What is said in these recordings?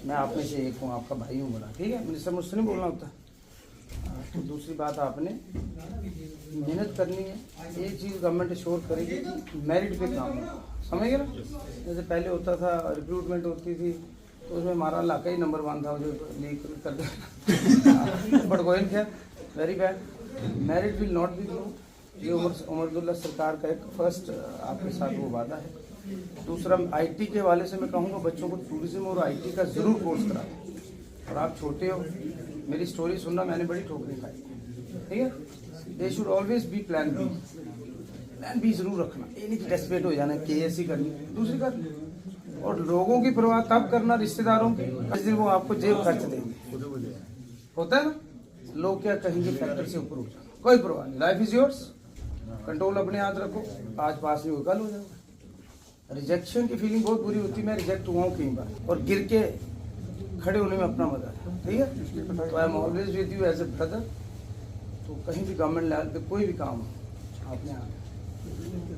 मैं आप में से एक हूँ, आपका भाई हूँ बड़ा, ठीक है। मिनिस्टर मुझसे नहीं बोलना होता। तो दूसरी बात, आपने मेहनत करनी है। एक चीज़ गवर्नमेंट श्योर करेगी, मेरिट पे काम है, समझ गए ना। जैसे पहले होता था, रिक्रूटमेंट होती थी तो उसमें हमारा इलाका ही नंबर 1 था, जो लीक कर दे बट गोइंग क्या very bad. Merit will not be grow. ये उमर अब्दुल्ला सरकार का एक फर्स्ट आपके साथ वो वादा है। दूसरा, आईटी के वाले से मैं कहूँगा बच्चों को टूरिज्म और आईटी का जरूर कोर्स कराएं। और आप छोटे हो, मेरी स्टोरी सुनना, मैंने बड़ी ठोकरें खाई, ठीक है। They should always be plan B. Plan B जरूर रखना, ये नहीं कि डेस्परेट हो जाना केएससी करनी, दूसरी करनी। और लोगों की परवाह तब करना, रिश्तेदारों की, जिस दिन वो आपको जेब खर्च देंगे। होता है ना, लोग क्या कहेंगे फैक्टर से ऊपर उठ जाना, कोई परवाह नहीं। लाइफ इज योर्स, कंट्रोल अपने हाथ रखो। आज पास नहीं हो, कल हो जाएगा। रिजेक्शन की फीलिंग बहुत बुरी होती है। मैं रिजेक्ट हुआ हूँ कई बार, और गिर के खड़े होने में अपना मजा है, ठीक है। तो I am always with you as a brother. तो कहीं भी गवर्नमेंट लेवल पे कोई भी काम हो, आपने आना।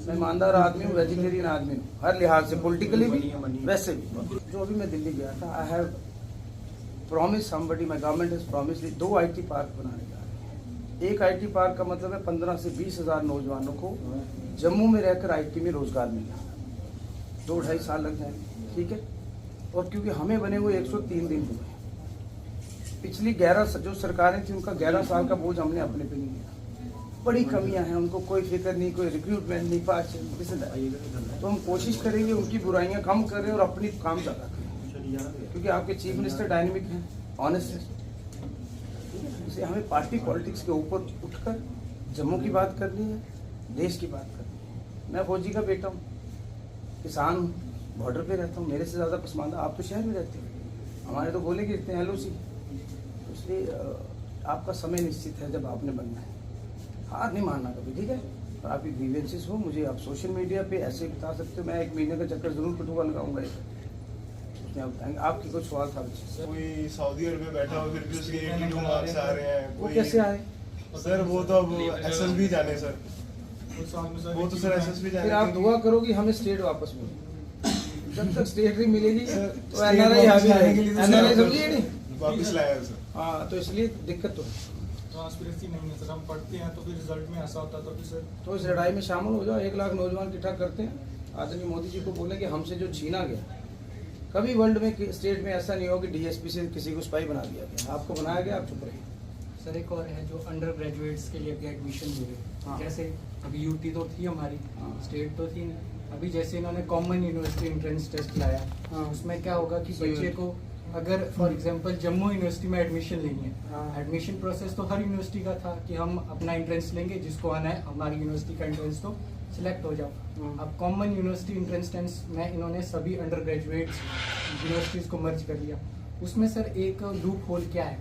मैं ईमानदार आदमी हूँ, वेजिटेरियन आदमी हूँ, हर लिहाज से, पॉलिटिकली भी, वैसे भी। जो अभी मैं दिल्ली गया था, I have promise somebody, my government has promise 2 IT park बनाने जा रहे हैं। एक आईटी पार्क का मतलब है 15 से 20 हज़ार नौजवानों को जम्मू में रहकर आईटी में रोजगार मिलेगा। 2-2.5 साल लग जाएंगे, ठीक है। और क्योंकि हमें बने हुए 103 दिन हुए, पिछली 11 जो सरकारें थी उनका 11 साल का बोझ हमने अपने पे नहीं लिया। बड़ी कमियां हैं, उनको कोई फिक्र नहीं, कोई रिक्रूटमेंट नहीं, पास किसी। तो हम कोशिश करेंगे उनकी बुराइयां कम करें और अपनी काम ज़्यादा करें, क्योंकि आपके चीफ मिनिस्टर डायनेमिक हैं, ऑनेस्ट है। इसलिए हमें पार्टी पॉलिटिक्स के ऊपर उठकर जम्मू की बात करनी है, देश की बात करनी है। मैं फौजी का बेटा हूँ, किसान हूँ, बॉर्डर पे रहता हूँ, मेरे से ज़्यादा पसमानदा आप तो शहर में रहते हो, हमारे तो गोले गिरते हैं LOC। इसलिए आपका समय निश्चित है जब आपने बनना है, हार नहीं मानना कभी, ठीक है। और आपकी ग्रीवेंसेस हो, मुझे आप सोशल मीडिया पे ऐसे बता सकते हो। मैं 1 महीने का चक्कर जरूर कटूंगा, लगाऊंगा। आपकी कुछ सवाल था? कोई सऊदी अरब में बैठा हो, फिर भी उसके 82 मार्क्स आ रहे हैं, वो कैसे आए सर? वो तो अब SSB जाने सर, वो तो सर SSB जाने। फिर आप दुआ करो कि हमें स्टेट वापस मिले। जब तक स्टेट नहीं मिलेगी तो NRI समझिए नहीं वापस लाया सर। हाँ, तो इसलिए दिक्कत तो ट्रांसपेरेंसी नहीं है सर। हम पढ़ते हैं तो फिर रिजल्ट में ऐसा होता है, तो फिर सर तो इस लड़ाई में शामिल हो जाओ। 1 लाख नौजवान इकट्ठा करते हैं, आदरणीय मोदी जी को बोले कि हमसे जो छीना गया, कभी वर्ल्ड में स्टेट में ऐसा नहीं हो कि DSP से किसी को स्पाई बना दिया गया। आपको बनाया गया, आप चुप रहिए। सर एक और है जो अंडर ग्रेजुएट्स के लिए एडमिशन हो रहे। हाँ। जैसे अभी UT तो थी हमारी, हाँ। स्टेट तो थी नहीं। अभी जैसे इन्होंने कॉमन यूनिवर्सिटी एंट्रेंस टेस्ट लाया, हाँ। उसमें क्या होगा कि बच्चे को अगर फॉर एग्जांपल जम्मू यूनिवर्सिटी में एडमिशन लेनी है, हाँ। एडमिशन प्रोसेस तो हर यूनिवर्सिटी का था कि हम अपना एंट्रेंस लेंगे, जिसको आना है हमारी यूनिवर्सिटी का एंट्रेंस तो सिलेक्ट हो जाओ। अब कॉमन यूनिवर्सिटी एंट्रेंस टेस्ट में इन्होंने सभी अंडर ग्रेजुएट्स यूनिवर्सिटीज़ को मर्ज कर लिया। उसमें सर एक लूप होल क्या है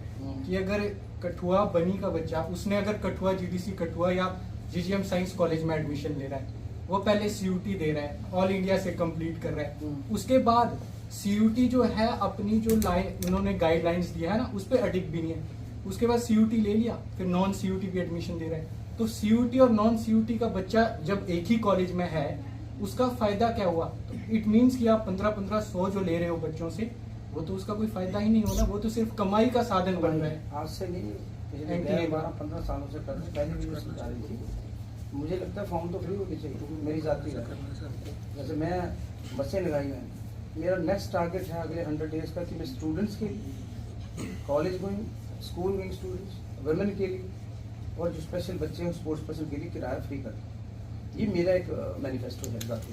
कि अगर कठुआ बनी का बच्चा, उसने अगर कठुआ GDC कठुआ या GGM साइंस कॉलेज में एडमिशन ले रहा है, वो पहले CUT दे रहा है, ऑल इंडिया से कंप्लीट कर रहा है। उसके बाद CUT जो है अपनी जो लाइन उन्होंने गाइडलाइंस दिया है ना, उस पर अडिग भी नहीं है। उसके बाद CUT ले लिया, फिर नॉन CUT भी एडमिशन दे रहा है। तो CUT और नॉन CUT का बच्चा जब एक ही कॉलेज में है, उसका फायदा क्या हुआ? तो इट मीन्स कि आप 1500 जो ले रहे हो बच्चों से, वो तो उसका कोई फायदा ही नहीं होना, वो तो सिर्फ कमाई का साधन बन रहा है। आज से नहीं, पिछले 12-15 सालों से कर पहले भी सरकार थी। मुझे लगता है फॉर्म तो फ्री होनी चाहिए, मेरी जाती है। जैसे मैं बसें लगाई हैं, मेरा नेक्स्ट टारगेट है अगले 100 डेज का कि मैं स्टूडेंट्स के लिए, college going, school going students, women के लिए, और जो स्पेशल बच्चे हैं स्पोर्ट्स पर्सन के लिए किराया फ्री कर। ये मेरा एक मैनिफेस्टो है जाती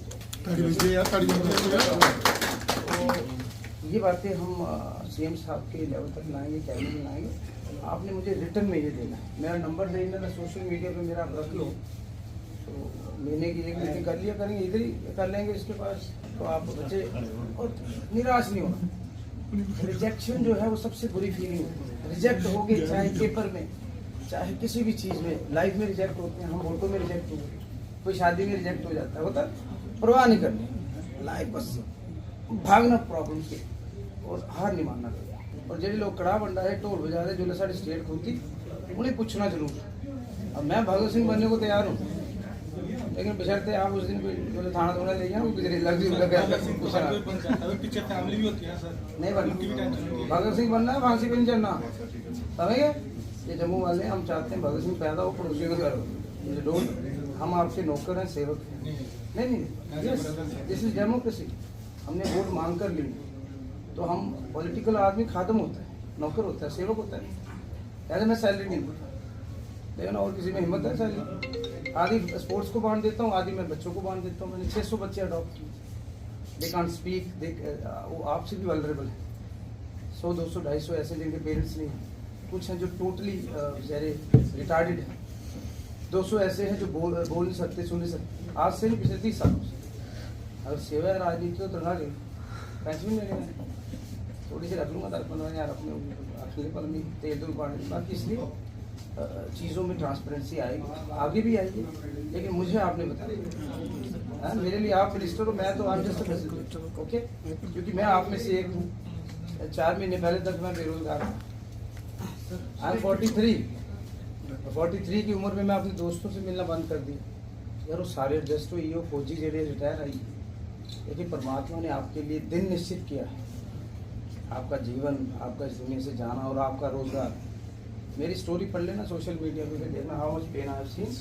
तो ये बातें हम CM साहब के लेवल तक लाएंगे, कैबिनेट में लाएंगे। आपने मुझे रिटर्न में ये देना है, मेरा नंबर दे देना, सोशल मीडिया पे मेरा आप रख लो, तो लेने की एक मीटिंग कर लिया करेंगे, इधर ही कर लेंगे इसके पास। तो आप बच्चे और निराश नहीं होना। रिजेक्शन जो है वो सबसे बुरी फीलिंग होती है। रिजेक्ट हो गए, चाहे पेपर में, चाहे किसी भी चीज़ में, लाइफ में रिजेक्ट होते हैं। हम वोटों में रिजेक्ट हो गए, कोई शादी में रिजेक्ट हो जाता है, होता है। परवाह नहीं करनी, लाइफ बस भागना प्रॉब्लम के, और हार नहीं मानना। और जो लोग कड़ा बंडा है, ढोल बजा रहे, जो सारी स्टेट खुलती, उन्हें पूछना जरूर। अब मैं भगत सिंह बनने को तैयार हूँ, लेकिन बशर्ते आप उस दिन बोले थाना थोड़ा ले जाओ किधर लग्जरी लगा भगत सिंह को हर कोई बन जाता है, पीछे फैमिली भी होती है सर, नहीं उनकी भी टेंशन होती बनना है। भगत सिंह बनना है, फांसी पे नहीं चढ़ना, समझ गए? ये जम्मू वाले हम चाहते हैं भगत सिंह पैदा हो, पड़ोसियों का घर हो। ये डोंट, हम आपके नौकर हैं, सेवक हैं। नहीं, नहीं, दिस इज डेमोक्रेसी। हमने वोट मांग कर ली तो हम पॉलिटिकल आदमी खादम होता है, नौकर होता है, सेवक होता है। ऐसे मैं सैलरी नहीं देता, लेकिन और किसी में हिम्मत है सैलरी? आधी स्पोर्ट्स को बांट देता हूँ, आधी मैं बच्चों को बांट देता हूँ। मैंने 600 बच्चे अडॉप्ट किए, दे कांट स्पीक, वो आपसे भी वल्नरेबल है। 100, 200, 250 ऐसे जिनके पेरेंट्स नहीं हैं, कुछ हैं जो टोटली बेचारे रिटार्डेड हैं, 200 ऐसे हैं जो बोल नहीं सकते, सुन नहीं सकते। आज से नहीं, पिछले 30 सालों से। अगर सेवा है राजनीति तो तनखा ले, पैसे भी नहीं लेना, थोड़ी सी रख लूँगा 10-15 अपने अखिले पर नहीं, तेल दूल पानी। बाकी इसलिए चीज़ों में ट्रांसपेरेंसी आएगी, आगे भी आएगी, लेकिन मुझे आपने बताया, मेरे लिए आप मिनिस्टर हो, मैं तो आप जैसे प्रेसिडेंट, ओके? क्योंकि मैं आप में से एक हूँ। 4 महीने पहले तक मैं बेरोजगार था। आई एम 43 की उम्र में मैं अपने दोस्तों से मिलना बंद कर दिया। यार वो सारे एडजस्ट हुई हो, फौजी जेडे रिटायर आई, लेकिन परमात्मा ने आपके लिए दिन निश्चित किया है, आपका जीवन, आपका इस दुनिया से जाना और आपका रोजगार। मेरी स्टोरी पढ़ लेना सोशल मीडिया पे, देखना how much pain I have seen.